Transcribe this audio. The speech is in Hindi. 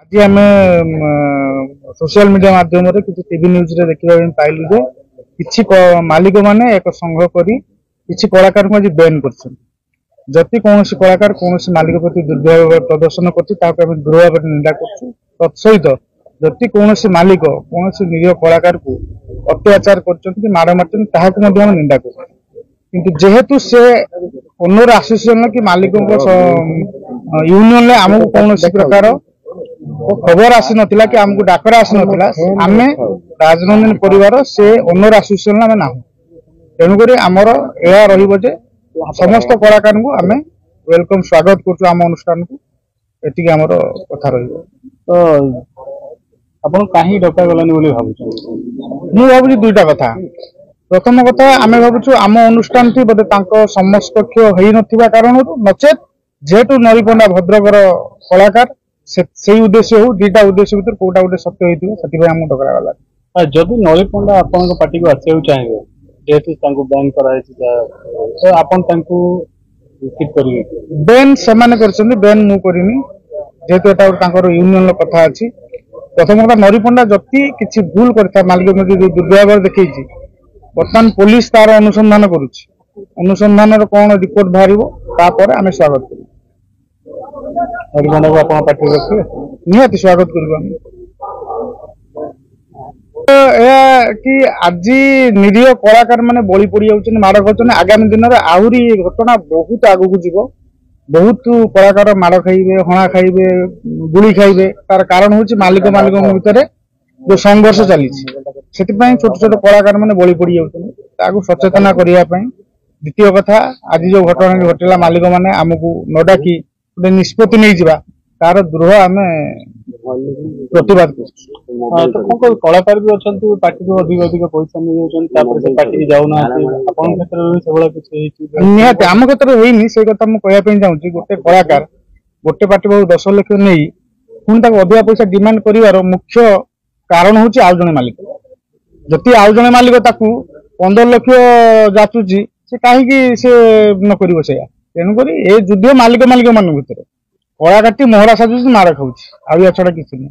आज आम सोशल मीडिया माध्यम किसी टीवी न्यूज रे देखा पाइलु जे किछि मालिक माने एक संघ करी किछि कलाकार को आज बैन कर जति कौन कलाकार कौन मालिक प्रति दुर्व्यवहार प्रदर्शन कर दृढ़ भाव निंदा कर तत्सहित जति कौन मालिक कौन निरीह कलाकार को अत्याचार कर माड़ मार निंदा कर किंतु जेहेतु से ओनर एसोसिएशन कि मालिक यूनियन आमको कौन प्रकार खबर आसी नथिला कि आमको डाकर आसी नथिला आमे राजनंदन परिवार से ओनर एसोसिएशन आमे नाहु तेणुक आमर यह रहिबो जे समस्त कलाकार को आमे वेलकम स्वागत करछु आम अनुष्ठान को एटिक आमर कथा रहिबो तो आपण काहे डका गलानी बोली भाबुछु मु भाबुछु दुईटा कथा प्रथम कथा आमे भाबुछु आम अनुष्ठान थी बोधे तांको समकक्ष होई नथिबा कारण नचेत जेहेतु नरीपंडा भद्रकर कलाकार से उद्देश्य हो दीटा उद्देश्य भर कोटा गोटे सत्य होती आम डकरा गला जदि नरीपंडा आपण पार्टी को आसवा चाहिए जेहेतु बैन कर बैन से बैन मु करनी जेहेतु एटा यूनियन कथा अच्छी प्रथम कथा नरीपंडा जति किसी भूल कर मालिक दुर्व्यवहार देखी बर्तमान पुलिस तार अनुसंधान करुच्ची अनुसंधान कौन रिपोर्ट बाहर आम स्वागत कर नरीपंडा को आप पार्टी रखिए निहाती स्वागत कर कि आज निरीह कलाकार माने बलि पड़ जाउछन माड़ खाउछन आगामी दिन में आहरी घटना बहुत आगु जीव बहुत कलाकार माड़ खाइबे हणा खाइबे गुली खाइबे तार कारण होची मालिक भितर जो संघर्ष चली छोट छोट कलाकार माने बलि पड़ जाउछन ताकू सचेतना करिया पई द्वितीय कथा आज जो घटना घटला मालिक माने हमकू न डाकी गोटे निष्पत्ति नहीं जिबा तार दृढ़ आमे प्रतिवाद कर कलाकार भी अच्छा पार्टी को अधिक अधिक पैसा मिल पार्टी जाऊना निहाती आम क्षेत्र में होनी से कथा मुझे चाहूँगी गोटे कलाकार गोटे पार्टी बहुत 10 लाख नहीं पुणी अधिक पैसा डिमांड कर मुख्य कारण हूँ आउ जड़े मालिक जदि आउ जड़े मालिक 15 लाख जाचुची से कहीं से न कर तेणुक ये युद्ध मालिक मान भर कलाकार मोहरा साजुची माड़ खाऊँ आ छड़ा किसी नहीं।